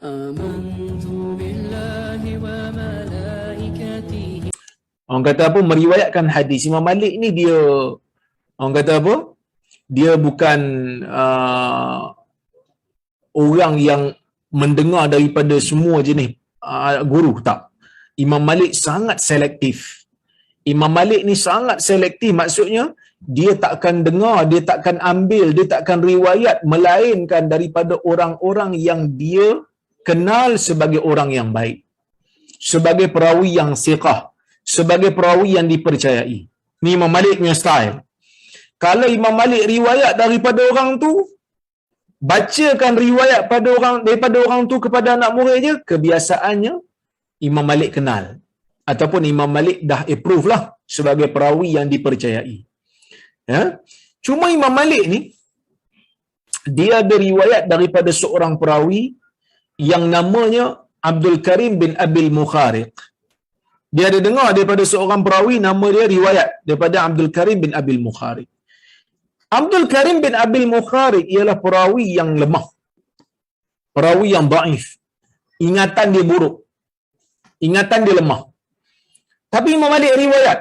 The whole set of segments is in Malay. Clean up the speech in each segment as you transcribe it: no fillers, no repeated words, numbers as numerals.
آمنت بالله وملائكته. Orang kata apa? Meriwayatkan hadis. Imam Malik ni dia, orang kata apa? Dia bukan orang yang mendengar daripada semua jenis guru, tak. Imam Malik sangat selektif. Imam Malik ni sangat selektif, maksudnya dia takkan dengar, dia takkan ambil, dia takkan riwayat melainkan daripada orang-orang yang dia kenal sebagai orang yang baik, sebagai perawi yang siqah, sebagai perawi yang dipercayai. Ni Imam Malik punya style. Kalau Imam Malik riwayat daripada orang tu, bacakan riwayat pada orang, daripada orang tu kepada anak murid je, kebiasaannya Imam Malik kenal ataupun Imam Malik dah approve lah sebagai perawi yang dipercayai. Ya? Cuma Imam Malik ni dia ada riwayat daripada seorang perawi yang namanya Abdul Karim bin Abil Mukhariq. Dia ada dengar daripada seorang perawi nama dia riwayat daripada Abdul Karim bin Abil Mukhariq. Abdul Karim bin Abil Mukhariq ialah perawi yang lemah, perawi yang dhaif, ingatan dia buruk, ingatan dia lemah. Tapi Imam Malik riwayat,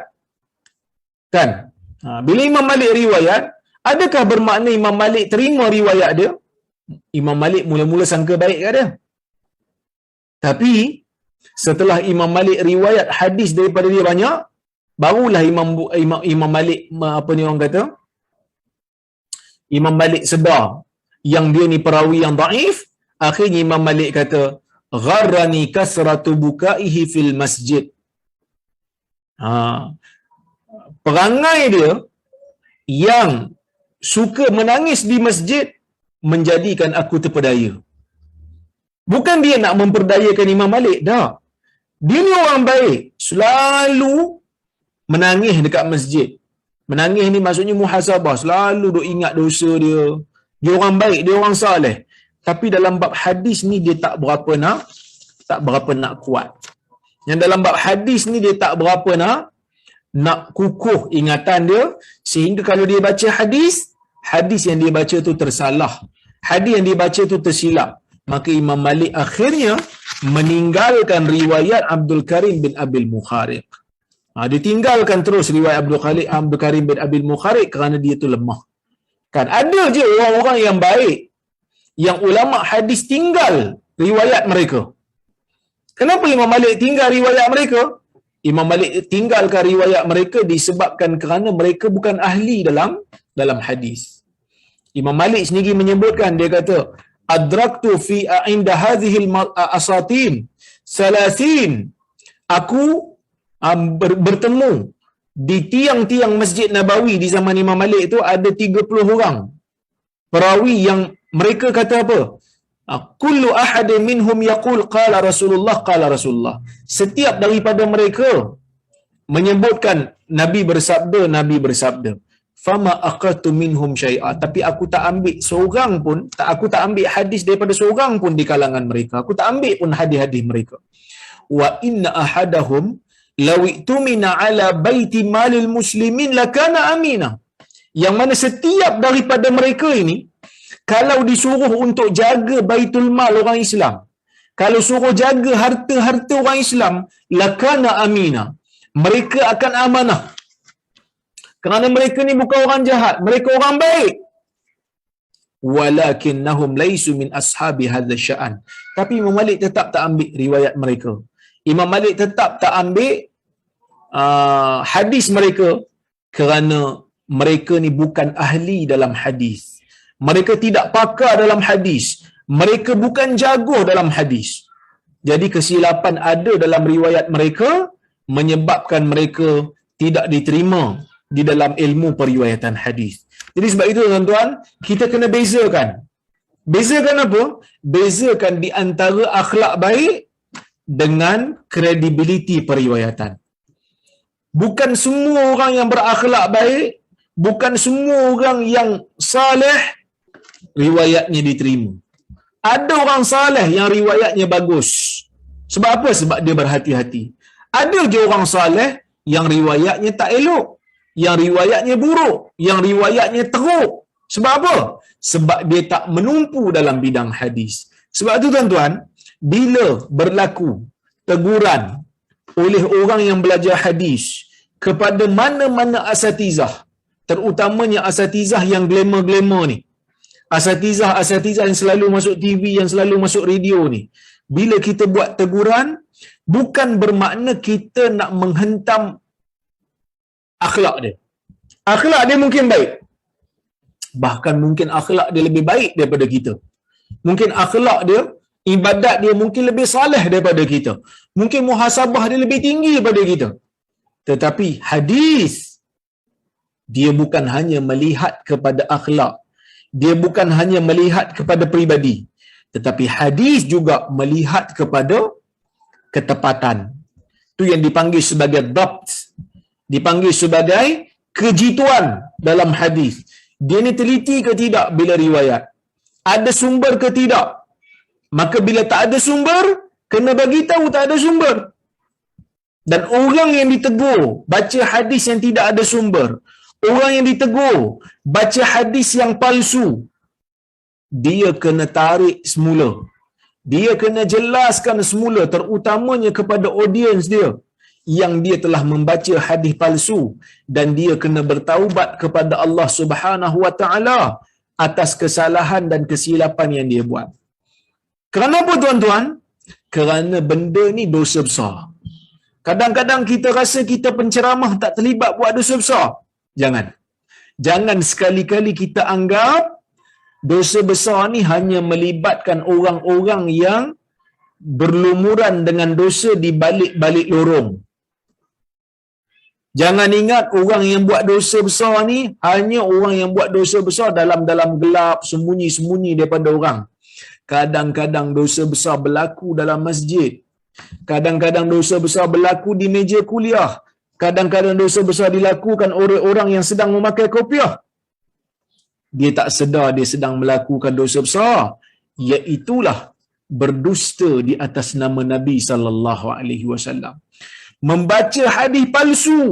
kan? Bila Imam Malik riwayat, adakah bermakna Imam Malik terima riwayat dia? Imam Malik mula-mula sangka baik kat dia. Tapi setelah Imam Malik riwayat hadis daripada dia banyak, barulah Imam Malik apa ni orang kata? Imam Malik sedar yang dia ni perawi yang dhaif. Akhirnya Imam Malik kata, gharrani kasratu bukaihi fil masjid. Perangai dia yang suka menangis di masjid menjadikan aku terpedaya. Bukan dia nak memperdayakan Imam Malik, dah. Dia ni orang baik, selalu menangis dekat masjid. Menangis ni maksudnya muhasabah, selalu duk ingat dosa dia. Dia orang baik, dia orang saleh. Tapi dalam bab hadis ni dia tak berapa nak kuat. Yang dalam bab hadis ni dia tak berapa nak kukuh ingatan dia, sehingga kalau dia baca hadis, hadis yang dia baca tu tersalah, hadis yang dia baca tu tersilap. Maka Imam Malik akhirnya meninggalkan riwayat Abdul Karim bin Abil Mukhariq. Dia tinggalkan terus riwayat Abdul Karim bin Abil Mukhariq kerana dia tu lemah. Kan ada je orang-orang yang baik yang ulama hadis tinggal riwayat mereka. Kenapa Imam Malik tinggal riwayat mereka? Imam Malik tinggalkan riwayat mereka disebabkan kerana mereka bukan ahli dalam hadis. Imam Malik sendiri menyebutkan, dia kata, adraktu fi inda hadhihi al-asatin salasin. Aku bertemu di tiang-tiang Masjid Nabawi di zaman Imam Malik itu ada 30 orang perawi yang mereka kata apa? Kullu ahadin minhum yaqul qala Rasulullah. Setiap daripada mereka menyebutkan Nabi bersabda. Fama aqatu minhum syai'a. Tapi aku tak ambil seorang pun, aku tak ambil hadis daripada seorang pun di kalangan mereka. Aku tak ambil pun hadis-hadis mereka. Wa inna ahadahum law itumina ala baiti malil muslimin lakana amina. Yang mana setiap daripada mereka ini, kalau disuruh untuk jaga baitul mal orang Islam, kalau suruh jaga harta-harta orang Islam, lakana amina, mereka akan amanah. Kerana mereka ni bukan orang jahat, mereka orang baik. Walakinnahum laisu min ashabi hadha sya'an. Tapi Imam Malik tetap tak ambil riwayat mereka. Imam Malik tetap tak ambil hadis mereka kerana mereka ni bukan ahli dalam hadis. Mereka tidak pakar dalam hadis. Mereka bukan jago dalam hadis. Jadi kesilapan ada dalam riwayat mereka menyebabkan mereka tidak diterima di dalam ilmu periwayatan hadis. Jadi sebab itu tuan-tuan, kita kena bezakan. Bezakan apa? Bezakan di antara akhlak baik dengan kredibiliti periwayatan. Bukan semua orang yang berakhlak baik, bukan semua orang yang saleh riwayatnya diterima. Ada orang saleh yang riwayatnya bagus. Sebab apa? Sebab dia berhati-hati. Ada je orang saleh yang riwayatnya tak elok. yang riwayatnya buruk, yang riwayatnya teruk. Sebab apa? Sebab dia tak menumpu dalam bidang hadis. Sebab tu tuan-tuan, bila berlaku teguran oleh orang yang belajar hadis kepada mana-mana asatizah, terutamanya asatizah yang glamour-glamour ni, asatizah yang selalu masuk TV, yang selalu masuk radio ni, bila kita buat teguran, bukan bermakna kita nak menghentam akhlak dia. Akhlak dia mungkin baik, bahkan mungkin akhlak dia lebih baik daripada kita. Mungkin akhlak dia, ibadat dia mungkin lebih saleh daripada kita. Mungkin muhasabah dia lebih tinggi daripada kita. Tetapi hadis, dia bukan hanya melihat kepada akhlak, dia bukan hanya melihat kepada peribadi, tetapi hadis juga melihat kepada ketepatan. Itu yang dipanggil sebagai dhabt, dipanggil sebagai kejituan dalam hadis. Dia ni teliti ke tidak bila riwayat? Ada sumber ke tidak? Maka bila tak ada sumber, kena bagi tahu tak ada sumber. Dan orang yang ditegur baca hadis yang tidak ada sumber, orang yang ditegur baca hadis yang palsu, dia kena tarik semula. Dia kena jelaskan semula, terutamanya kepada audiens dia, yang dia telah membaca hadis palsu, dan dia kena bertaubat kepada Allah Subhanahu wa taala atas kesalahan dan kesilapan yang dia buat. Kerana apa tuan-tuan? Kerana benda ni dosa besar. Kadang-kadang kita rasa kita penceramah tak terlibat buat dosa besar. Jangan sekali-kali kita anggap dosa besar ni hanya melibatkan orang-orang yang berlumuran dengan dosa di balik-balik lorong. Jangan ingat orang yang buat dosa besar ni hanya orang yang buat dosa besar dalam gelap, sembunyi-sembunyi daripada orang. Kadang-kadang dosa besar berlaku dalam masjid. Kadang-kadang dosa besar berlaku di meja kuliah. Kadang-kadang dosa besar dilakukan oleh orang yang sedang memakai kopiah. Dia tak sedar dia sedang melakukan dosa besar, iaitulah berdusta di atas nama Nabi sallallahu alaihi wasallam. Membaca hadis palsu,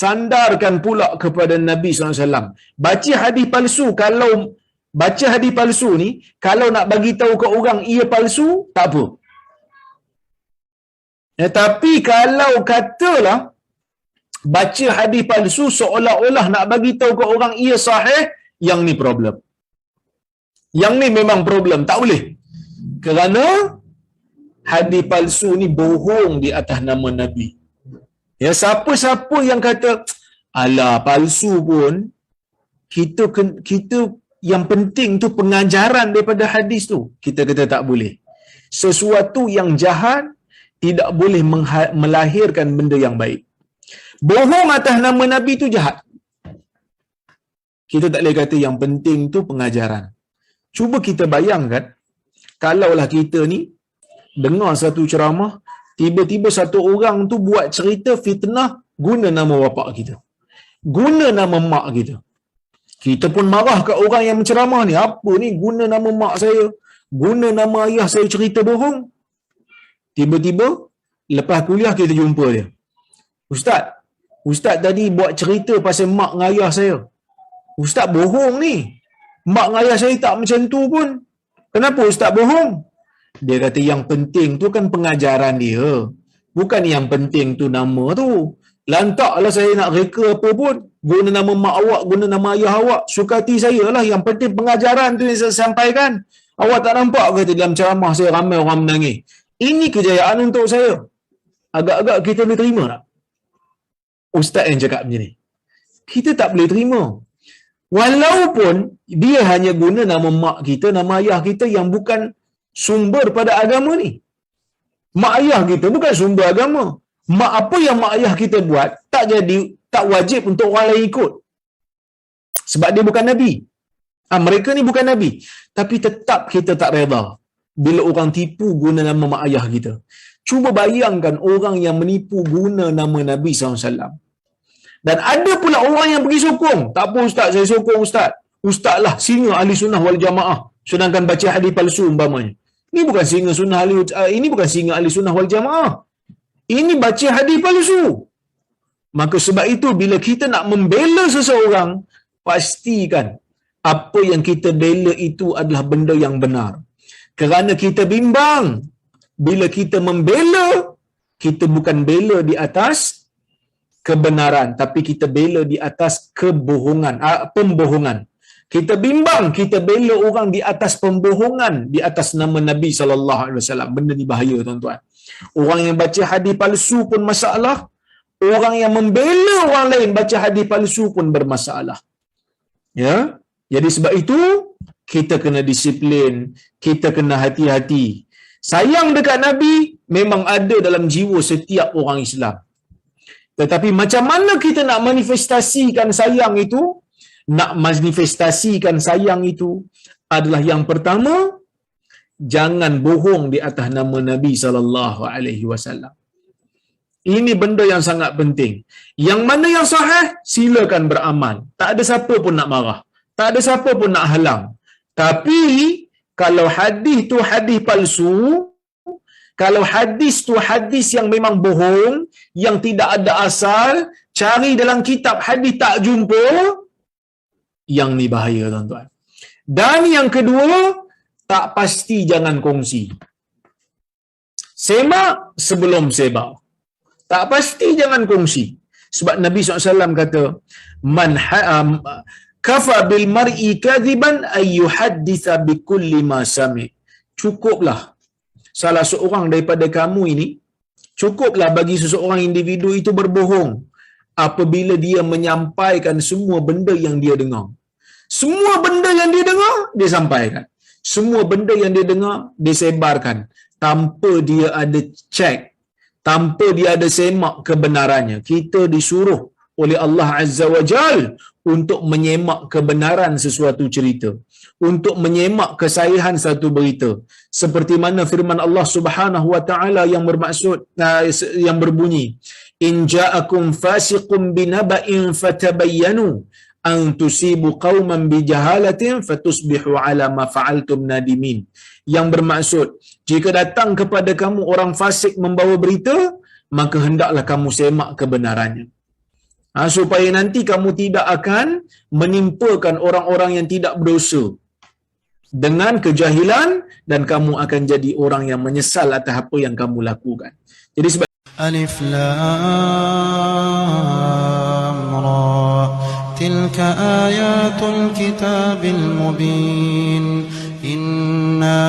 sandarkan pula kepada Nabi sallallahu alaihi wasallam. Baca hadis palsu, kalau baca hadis palsu ni, kalau nak bagi tahu ke orang ia palsu, tak apa. Tapi kalau katalah baca hadis palsu seolah-olah nak bagi tahu ke orang ia sahih, yang ni problem. Yang ni memang problem, tak boleh. Kerana hadis palsu ni bohong di atas nama Nabi. Ya, siapa-siapa yang kata alah palsu pun, kita yang penting tu pengajaran daripada hadis tu, kita kata tak boleh. Sesuatu yang jahat tidak boleh melahirkan benda yang baik. Bohong atas nama Nabi tu jahat. Kita tak boleh kata yang penting tu pengajaran. Cuba kita bayangkan, kalaulah kita ni dengar satu ceramah, tiba-tiba satu orang tu buat cerita fitnah guna nama bapa kita, guna nama mak kita. Kita pun marah kat orang yang menceramah ni. Apa ni guna nama mak saya, guna nama ayah saya cerita bohong. Tiba-tiba lepas kuliah kita jumpa dia. Ustaz tadi buat cerita pasal mak dengan ayah saya. Ustaz bohong ni. Mak dengan ayah saya tak macam tu pun. Kenapa Ustaz bohong? Dia kata yang penting tu kan pengajaran dia. Bukan yang penting tu nama tu. Lantaklah saya nak reka apa pun, guna nama mak awak, guna nama ayah awak. Suka hati saya lah. Yang penting pengajaran tu yang saya sampaikan. Awak tak nampak kata dalam ceramah saya ramai orang menangis. Ini kejayaan untuk saya. Agak-agak kita boleh terima tak? Ustaz yang cakap macam ni. Kita tak boleh terima. Walaupun dia hanya guna nama mak kita, nama ayah kita yang bukan sumber pada agama ni. Mak ayah kita bukan sumber agama. Mak apa yang mak ayah kita buat, tak wajib untuk orang lain ikut. Sebab dia bukan Nabi. Mereka ni bukan Nabi. Tapi tetap kita tak reda bila orang tipu guna nama mak ayah kita. Cuba bayangkan orang yang menipu guna nama Nabi SAW. Dan ada pula orang yang pergi sokong. Tak apa Ustaz, saya sokong Ustaz. Ustaz lah singa ahli sunnah wal jamaah. Sedangkan baca hadis palsu umpamanya. Ini bukan singa ahli sunnah wal jamaah. Ini baca hadis palsu. Maka sebab itu bila kita nak membela seseorang, pastikan apa yang kita bela itu adalah benda yang benar. Kerana kita bimbang, bila kita membela, kita bukan bela di atas kebenaran, tapi kita bela di atas kebohongan, pembohongan. Kita bimbang, kita bela orang di atas pembohongan, di atas nama Nabi SAW. Benda ni bahaya, tuan-tuan. Orang yang baca hadis palsu pun masalah. Orang yang membela orang lain baca hadis palsu pun bermasalah. Ya, jadi sebab itu kita kena disiplin, kita kena hati-hati. Sayang dekat Nabi memang ada dalam jiwa setiap orang Islam. Tetapi macam mana kita nak manifestasikan sayang itu? Nak manifestasikan sayang itu adalah yang pertama, jangan bohong di atas nama Nabi SAW. Ini benda yang sangat penting. Yang mana yang sahih, silakan beramal. Tak ada siapa pun nak marah. Tak ada siapa pun nak halang. Tapi, kalau hadis tu hadis palsu, kalau hadis tu hadis yang memang bohong, yang tidak ada asal, cari dalam kitab hadis tak jumpa, yang ni bahaya, tuan-tuan. Dan yang kedua, tak pasti jangan kongsi. Semak sebelum sebar. Tak pasti jangan kongsi. Sebab Nabi SAW kata, man kafa bil mar'i kadhiban ay yuhadditha bi kulli ma sami. Cukuplah salah seorang daripada kamu ini, cukuplah bagi seseorang individu itu berbohong apabila dia menyampaikan semua benda yang dia dengar. Semua benda yang dia dengar, dia sampaikan. Semua benda yang dia dengar, dia sebarkan tanpa dia ada cek, tanpa dia ada semak kebenarannya. Kita disuruh oleh Allah Azza wa Jal untuk menyemak kebenaran sesuatu cerita, untuk menyemak kesahihan satu berita. Seperti mana firman Allah Subhanahu wa taala yang bermaksud yang berbunyi, in ja'akum fasiqun binaba'in fatabayyanu an tusibu qauman bijahalatin fatusbihu ala ma fa'altum nadimin. Yang bermaksud, jika datang kepada kamu orang fasik membawa berita, maka hendaklah kamu semak kebenarannya. Supaya nanti kamu tidak akan menimpakan orang-orang yang tidak berdosa dengan kejahilan, dan kamu akan jadi orang yang menyesal atas apa yang kamu lakukan. Jadi sebab Alif Lam Ra, tilka ayatul kitabil mubin, inna